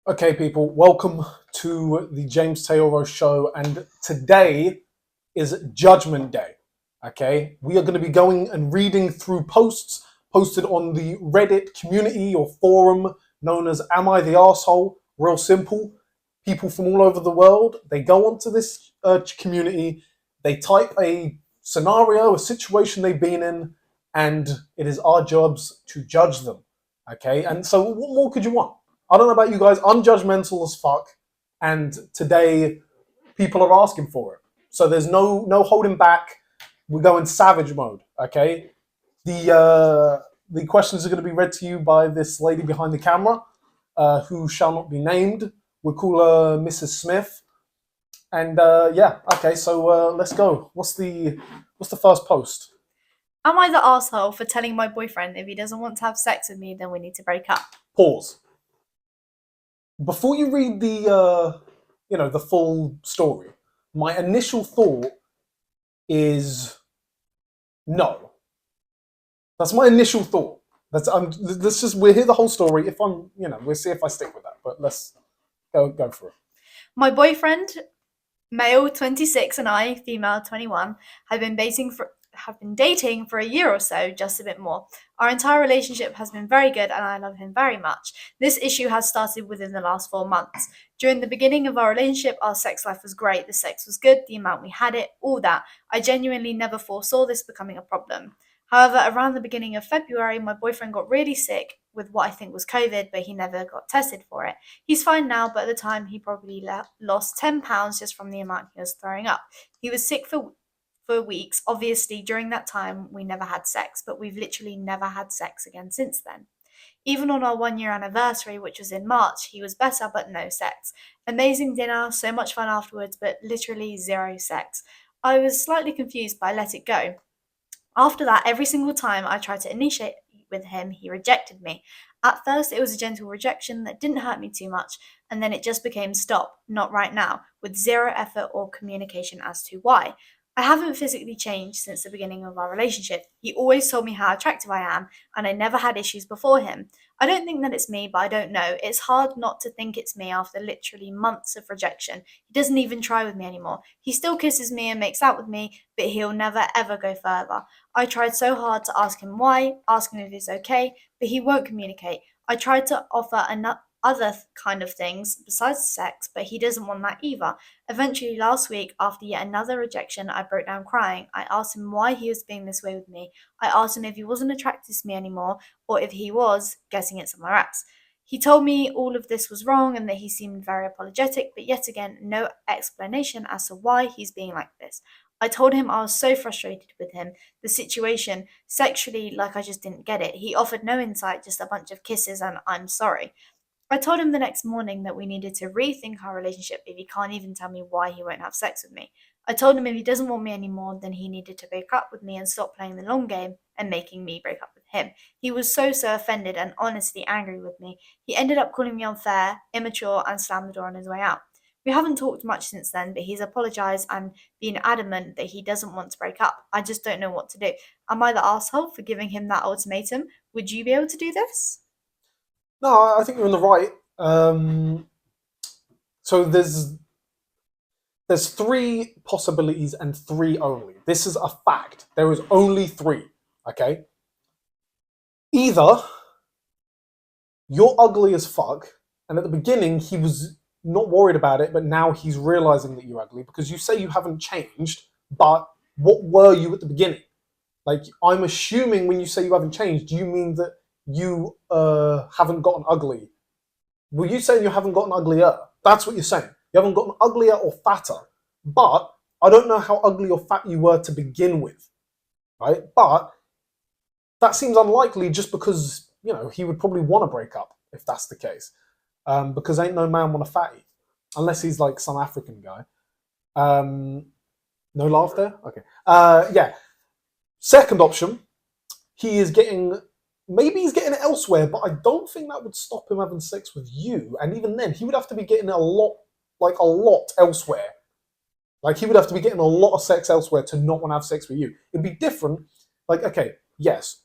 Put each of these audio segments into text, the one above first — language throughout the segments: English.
Okay, people, welcome to the James Taylor Show, and today is Judgment Day. Okay, we are going to be going and reading through posts posted on the Reddit community or forum known as Am I the Arsehole? Real simple. People from all over the world, they go onto this community, they type a scenario, a situation they've been in, and it is our jobs to judge them. Okay, and so what more could you want? I don't know about you guys, I'm judgmental as fuck, and today people are asking for it. So there's no holding back. We're going savage mode. Okay. The questions are going to be read to you by this lady behind the camera, who shall not be named. We'll call her Mrs. Smith. And yeah, okay. So let's go. What's the first post? Am I the asshole for telling my boyfriend if he doesn't want to have sex with me, then we need to break up? Pause. Before you read the full story, my initial thought is no. That's my initial thought. Let's just we'll hear the whole story. If we'll see if I stick with that. But let's go for it. My boyfriend, male 26, and I, female 21, have been dating for a year or so, just a bit more. Our entire relationship has been very good and I love him very much. This issue has started within the last 4 months. During the beginning of our relationship, our sex life was great, the sex was good, the amount we had it, all that. I genuinely never foresaw this becoming a problem. However, around the beginning of February, my boyfriend got really sick with what I think was COVID, but he never got tested for it. He's fine now, but at the time he probably lost 10 pounds just from the amount he was throwing up. He was sick for weeks. Obviously, during that time, we never had sex, but we've literally never had sex again since then. Even on our 1 year anniversary, which was in March, he was better, but no sex. Amazing dinner, so much fun afterwards, but literally zero sex. I was slightly confused, but I let it go. After that, every single time I tried to initiate with him, he rejected me. At first, it was a gentle rejection that didn't hurt me too much, and then it just became stop, not right now, with zero effort or communication as to why. I haven't physically changed since the beginning of our relationship. He always told me how attractive I am, and I never had issues before him. I don't think that it's me, but I don't know. It's hard not to think it's me after literally months of rejection. He doesn't even try with me anymore. He still kisses me and makes out with me, but he'll never ever go further. I tried so hard to ask him why, ask him if he's okay, but he won't communicate. I tried to offer other kind of things besides sex, but he doesn't want that either. Eventually, last week, after yet another rejection, I broke down crying. I asked him why he was being this way with me. I asked him if he wasn't attracted to me anymore, or if he was, getting it somewhere else. He told me all of this was wrong and that he seemed very apologetic, but yet again, no explanation as to why he's being like this. I told him I was so frustrated with him, the situation, sexually, like I just didn't get it. He offered no insight, just a bunch of kisses and I'm sorry. I told him the next morning that we needed to rethink our relationship if he can't even tell me why he won't have sex with me. I told him if he doesn't want me anymore, then he needed to break up with me and stop playing the long game and making me break up with him. He was so offended and honestly angry with me. He ended up calling me unfair, immature, and slammed the door on his way out. We haven't talked much since then, but he's apologized and been adamant that he doesn't want to break up. I just don't know what to do. Am I the asshole for giving him that ultimatum? Would you be able to do this? No, I think you're in the right. So there's three possibilities and three only. This is a fact. There is only three. Okay. Either you're ugly as fuck, and at the beginning he was not worried about it, but now he's realizing that you're ugly because you say you haven't changed, but what were you at the beginning? Like, I'm assuming when you say you haven't changed, do you mean that you haven't gotten ugly? Were you saying you haven't gotten uglier? That's what you're saying. You haven't gotten uglier or fatter. But I don't know how ugly or fat you were to begin with, right? But that seems unlikely just because, he would probably want to break up if that's the case. Because ain't no man want a fatty. Unless he's like some African guy. No laugh there? Okay. Yeah. Second option, maybe he's getting it elsewhere, but I don't think that would stop him having sex with you. And even then, he would have to be getting it a lot elsewhere. Like, he would have to be getting a lot of sex elsewhere to not want to have sex with you. It'd be different. Like, okay, yes,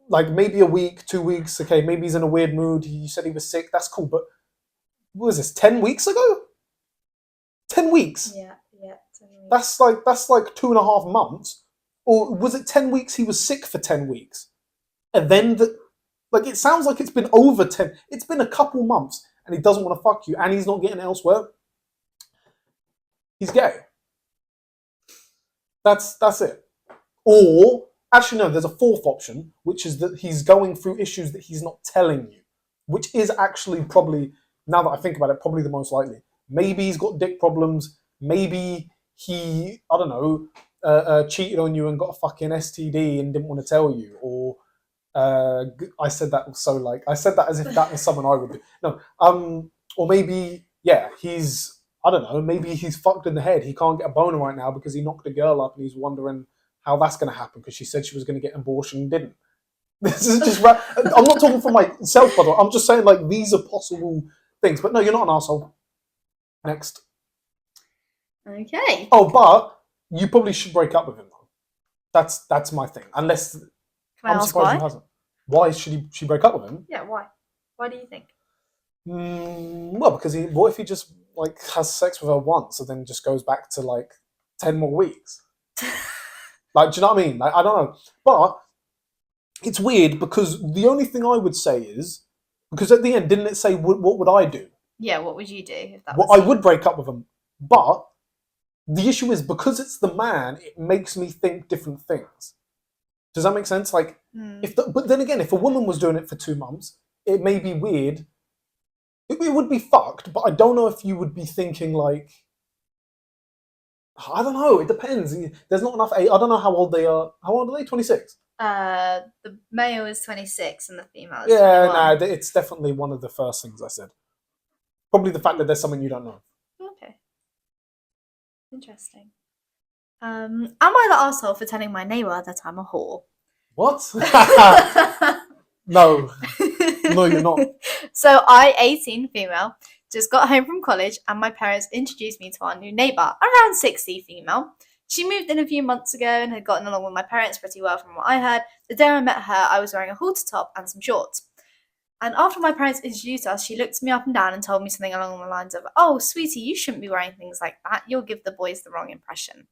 like maybe a week, 2 weeks. Okay, maybe he's in a weird mood. You said he was sick. That's cool, but what was this, 10 weeks ago? 10 weeks? Yeah. 10 weeks. That's like 2.5 months. Or was it 10 weeks he was sick for 10 weeks? And then, like, it sounds like it's been over 10. It's been a couple months and he doesn't want to fuck you and he's not getting elsewhere. He's gay. That's it. Or, actually, no, there's a fourth option, which is that he's going through issues that he's not telling you, which is actually probably, now that I think about it, probably the most likely. Maybe he's got dick problems. Maybe he, I don't know, cheated on you and got a fucking STD and didn't want to tell you. Or, I said that as if that was something I would do. No, or maybe, yeah, he's, I don't know, maybe he's fucked in the head. He can't get a boner right now because he knocked a girl up and he's wondering how that's going to happen because she said she was going to get an abortion and didn't. This is just, I'm not talking for myself, by the way. I'm just saying, like, these are possible things. But no, you're not an arsehole. Next. Okay. Oh, but you probably should break up with him, though. That's my thing. Unless, Can I I'm ask surprised why? he hasn't. Why should she break up with him? Yeah, why? Why do you think? Well, because what if he just, like, has sex with her once and then just goes back to, like, 10 more weeks? Like, do you know what I mean? Like, I don't know. But it's weird because the only thing I would say is, because at the end, didn't it say, what would I do? Yeah, what would you do if that Well, was I would break up with him. But the issue is, because it's the man, it makes me think different things. Does that make sense? Like, but then again, if a woman was doing it for 2 months, it may be weird. It would be fucked, but I don't know if you would be thinking, like, I don't know. It depends. There's not enough. I don't know how old they are. How old are they? 26. The male is 26 and the female is Yeah, 21. nah, it's definitely one of the first things I said. Probably the fact that there's something you don't know. Okay. Interesting. Am I the arsehole for telling my neighbour that I'm a whore? What? No. No, you're not. So I, 18 female, just got home from college and my parents introduced me to our new neighbour, around 60 female. She moved in a few months ago and had gotten along with my parents pretty well from what I heard. The day I met her, I was wearing a halter top and some shorts. And after my parents introduced us, she looked me up and down and told me something along the lines of, "Oh, sweetie, you shouldn't be wearing things like that. You'll give the boys the wrong impression."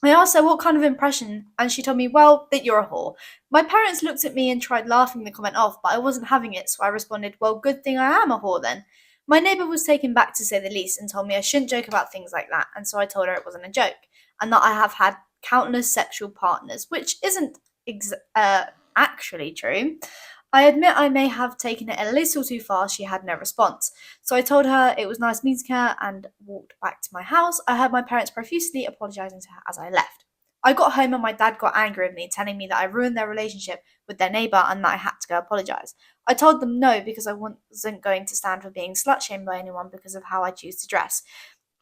I asked her what kind of impression, and she told me, "Well, that you're a whore." My parents looked at me and tried laughing the comment off, but I wasn't having it, so I responded, "Well, good thing I am a whore then." My neighbour was taken back to say the least and told me I shouldn't joke about things like that, and so I told her it wasn't a joke, and that I have had countless sexual partners, which isn't actually true. I admit I may have taken it a little too far. She had no response. So I told her it was nice meeting her and walked back to my house. I heard my parents profusely apologising to her as I left. I got home and my dad got angry with me, telling me that I ruined their relationship with their neighbour and that I had to go apologise. I told them no, because I wasn't going to stand for being slut-shamed by anyone because of how I choose to dress.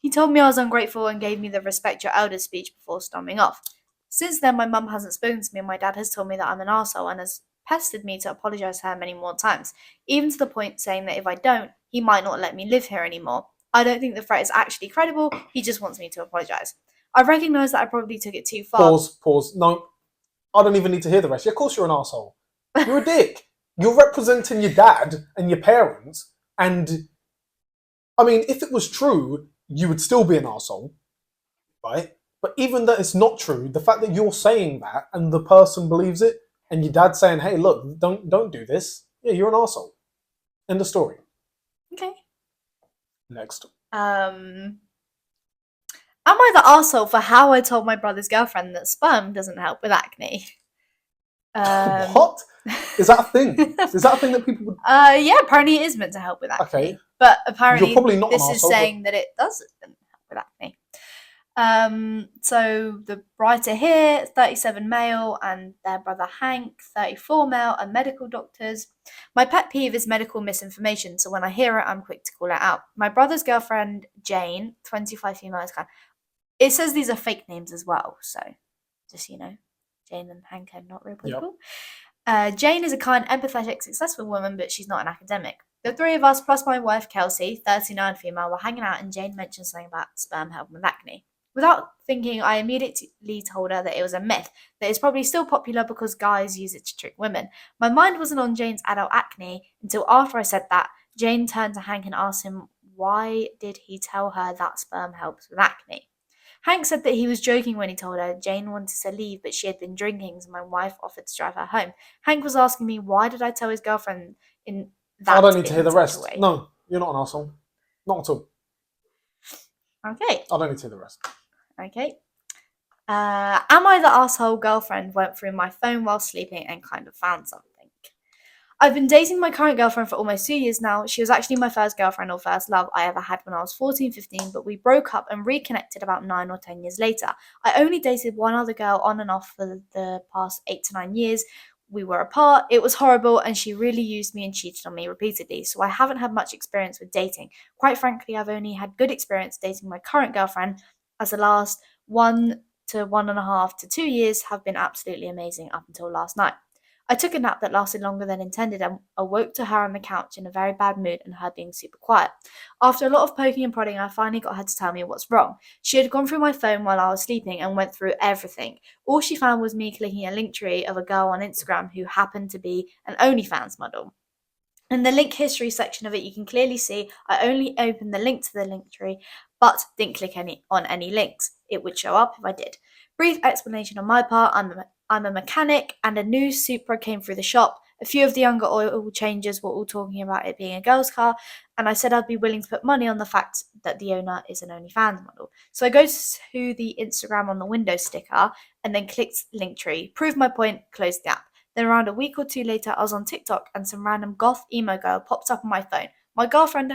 He told me I was ungrateful and gave me the respect your elders speech before storming off. Since then, my mum hasn't spoken to me and my dad has told me that I'm an arsehole and has pestered me to apologise to her many more times, even to the point saying that if I don't, he might not let me live here anymore. I don't think the threat is actually credible, he just wants me to apologise. I recognise that I probably took it too far. Pause. No, I don't even need to hear the rest. Yeah, of course you're an arsehole. You're a dick. You're representing your dad and your parents, and I mean, if it was true, you would still be an arsehole, right? But even that it's not true, the fact that you're saying that and the person believes it, and your dad saying, "Hey, look, don't do this," yeah, you're an arsehole. End of story. Okay. Next. Am I the arsehole for how I told my brother's girlfriend that sperm doesn't help with acne? What? Is that a thing? Is that a thing that people would... Yeah, apparently it is meant to help with acne. Okay. But apparently You're probably not this an is arsehole, saying that it doesn't help with acne. So the writer here, 37 male, and their brother Hank, 34 male, are medical doctors. My pet peeve is medical misinformation, so when I hear it, I'm quick to call it out. My brother's girlfriend, Jane, 25 female, is kind of... It says these are fake names as well, so just, you know, Jane and Hank are not real people. Yep. Jane is a kind, empathetic, successful woman, but she's not an academic. The three of us, plus my wife, Kelsey, 39 female, were hanging out, and Jane mentioned something about sperm helping with acne. Without thinking, I immediately told her that it was a myth, that it's probably still popular because guys use it to trick women. My mind wasn't on Jane's adult acne until after I said that. Jane turned to Hank and asked him why did he tell her that sperm helps with acne? Hank said that he was joking when he told her Jane wanted to leave, but she had been drinking, so my wife offered to drive her home. Hank was asking me why did I tell his girlfriend in that I don't need to hear the such a rest. way. No, you're not an asshole. Not at all. Okay. I don't need to hear the rest. Okay. Am I the asshole girlfriend went through my phone while sleeping and kind of found something? I've been dating my current girlfriend for almost 2 years now. She was actually my first girlfriend or first love I ever had when I was 14, 15, but we broke up and reconnected about 9 or 10 years later. I only dated one other girl on and off for the past 8 to 9 years. We were apart, it was horrible, and she really used me and cheated on me repeatedly, so I haven't had much experience with dating. Quite frankly, I've only had good experience dating my current girlfriend, as the last 1 to 1.5 to 2 years have been absolutely amazing up until last night. I took a nap that lasted longer than intended and awoke to her on the couch in a very bad mood and her being super quiet. After a lot of poking and prodding, I finally got her to tell me what's wrong. She had gone through my phone while I was sleeping and went through everything. All she found was me clicking a link tree of a girl on Instagram who happened to be an OnlyFans model. In the link history section of it, you can clearly see I only opened the link to the link tree, but didn't click on any links. It would show up if I did. Brief explanation on my part, I'm a mechanic and a new Supra came through the shop. A few of the younger oil changers were all talking about it being a girl's car, and I said I'd be willing to put money on the fact that the owner is an OnlyFans model. So I go to the Instagram on the Windows sticker and then clicked Linktree, proved my point, closed the app. Then around a week or two later, I was on TikTok and some random goth emo girl popped up on my phone. My girlfriend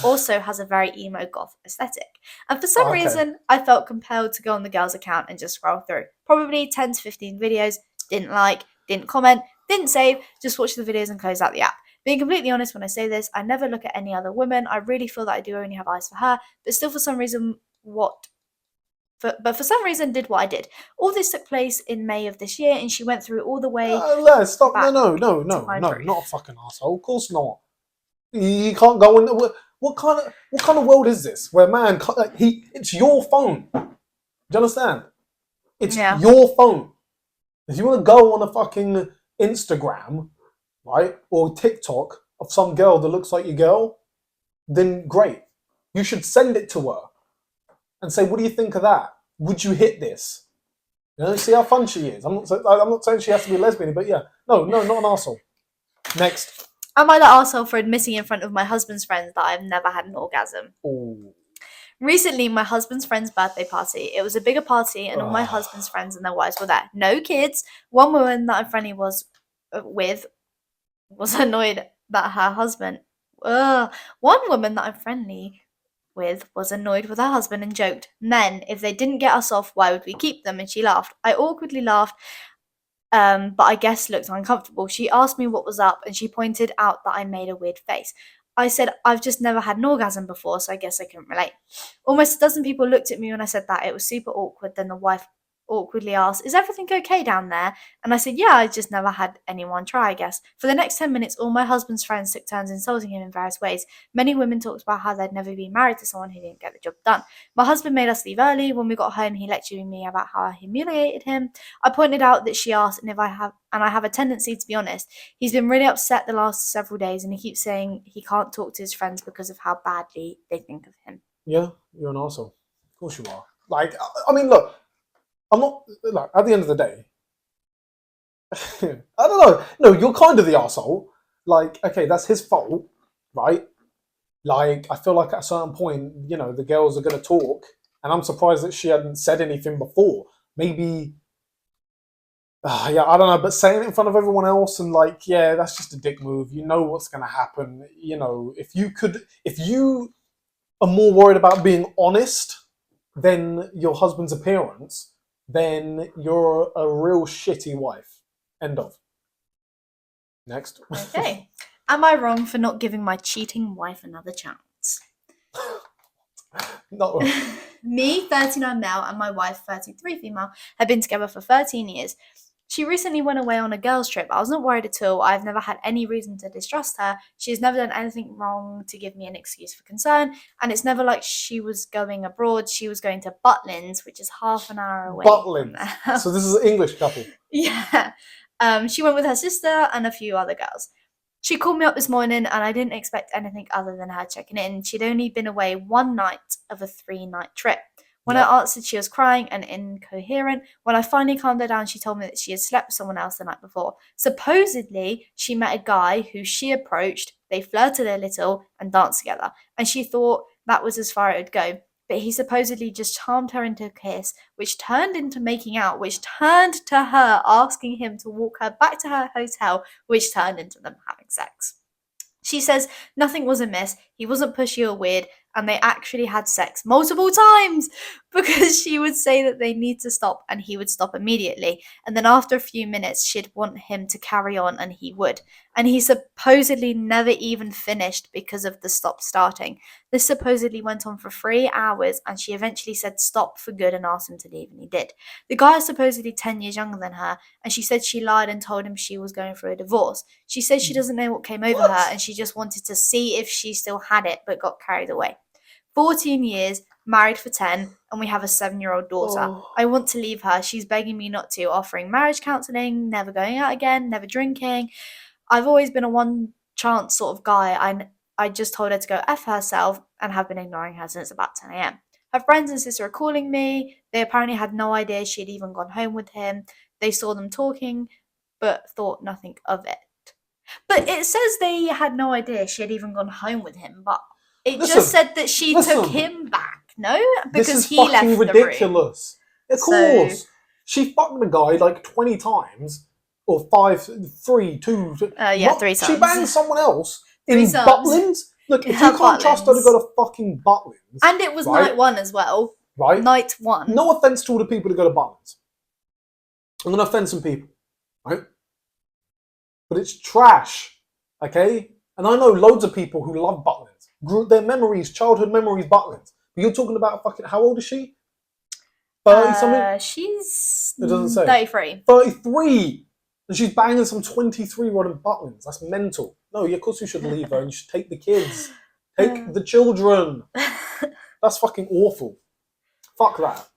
also has a very emo goth aesthetic. And for some reason, I felt compelled to go on the girl's account and just scroll through. Probably 10 to 15 videos, didn't like, didn't comment, didn't save, just watched the videos and closed out the app. Being completely honest when I say this, I never look at any other woman. I really feel that I do only have eyes for her, but still for some reason for some reason did what I did. All this took place in May of this year and she went through all the way Stop. No, not a fucking asshole. Of course not. You can't go in. What kind of world is this where man? It's your phone. Do you understand? It's your phone. If you want to go on a fucking Instagram, right, or TikTok of some girl that looks like your girl, then great. You should send it to her and say, "What do you think of that? Would you hit this?" You know, see how fun she is. I'm not saying she has to be lesbian, but yeah, no, not an arsehole. Next. Am I the arsehole for admitting in front of my husband's friends that I've never had an orgasm? Ooh. Recently, my husband's friend's birthday party. It was a bigger party, and all my husband's friends and their wives were there. No kids. One woman that I'm friendly with was annoyed that her husband. One woman that I'm friendly with was annoyed with her husband and joked, "Men, if they didn't get us off, why would we keep them?" And she laughed. I awkwardly laughed. But I guess looked uncomfortable. She asked me what was up, and she pointed out that I made a weird face. I said, I've just never had an orgasm before, so I guess I couldn't relate. Almost a dozen people looked at me when I said that. It was super awkward. Then the wife awkwardly asked, "Is everything okay down there?" And I said, "Yeah, I just never had anyone try, I guess." For the next 10 minutes, all my husband's friends took turns insulting him in various ways. Many women talked about how they'd never been married to someone who didn't get the job done. My husband made us leave early. When we got home, he lectured me about how I humiliated him. I pointed out that she asked, and I have a tendency to be honest. He's been really upset the last several days, and he keeps saying he can't talk to his friends because of how badly they think of him. Yeah, you're an arsehole. Of course you are. Like, I mean, look, I'm not, like, at the end of the day, I don't know. No, you're kind of the arsehole. Like, okay, that's his fault, right? Like, I feel like at a certain point, you know, the girls are going to talk, and I'm surprised that she hadn't said anything before. Maybe, yeah, I don't know, but saying it in front of everyone else and like, yeah, that's just a dick move. You know what's going to happen. You know, if you are more worried about being honest than your husband's appearance, then you're a real shitty wife. End of. Next. Okay. Am I wrong for not giving my cheating wife another chance? No. Me, 39 male, and my wife, 33 female, have been together for 13 years. She recently went away on a girls' trip. I was not worried at all. I've never had any reason to distrust her. She has never done anything wrong to give me an excuse for concern. And it's never like she was going abroad. She was going to Butlins, which is half an hour away. Butlins. So this is an English couple. Yeah. She went with her sister and a few other girls. She called me up this morning and I didn't expect anything other than her checking in. She'd only been away one night of a 3-night trip. When Yeah. I answered, she was crying and incoherent. When I finally calmed her down, she told me that she had slept with someone else the night before. Supposedly, she met a guy who she approached, they flirted a little and danced together, and she thought that was as far as it would go. But he supposedly just charmed her into a kiss, which turned into making out, which turned to her asking him to walk her back to her hotel, which turned into them having sex. She says nothing was amiss, he wasn't pushy or weird, and they actually had sex multiple times because she would say that they need to stop and he would stop immediately. And then after a few minutes, she'd want him to carry on and he would. And he supposedly never even finished because of the stop starting. This supposedly went on for 3 hours and she eventually said stop for good and asked him to leave, and he did. The guy is supposedly 10 years younger than her, and she said she lied and told him she was going through a divorce. She said she doesn't know what came over her and she just wanted to see if she still had it but got carried away. 14 years, married for 10, and we have a 7-year-old daughter. Oh. I want to leave her. She's begging me not to, offering marriage counselling, never going out again, never drinking. I've always been a one chance sort of guy. I just told her to go F herself and have been ignoring her since about 10 a.m. Her friends and sister are calling me. They apparently had no idea she'd even gone home with him. They saw them talking, but thought nothing of it. But it says they had no idea she had even gone home with him, but it Listen, just said that she took listen. him back, no? This Because is he fucking left the room. ridiculous. Of So- course. She fucked the guy like 20 times. Or 5, 3, 2. Yeah, 3 She times. banged someone else in Three sons. Butlins. Look, if Her you can't trust her to Butlins. go to fucking Butlins, And it was right? night 1 as well. right? Night 1. No offense to all the people that go to Butlins. I'm going to offend some people, right? But it's trash, okay? And I know loads of people who love Butlins. Grew their memories, childhood memories, Butlins. But you're talking about fucking, how old is she? 30 something? She's It doesn't say. 33. 33! And she's banging some 23-year-old in Butlins. That's mental. No, of course you should leave her and you should take the kids. Take the children. That's fucking awful. Fuck that.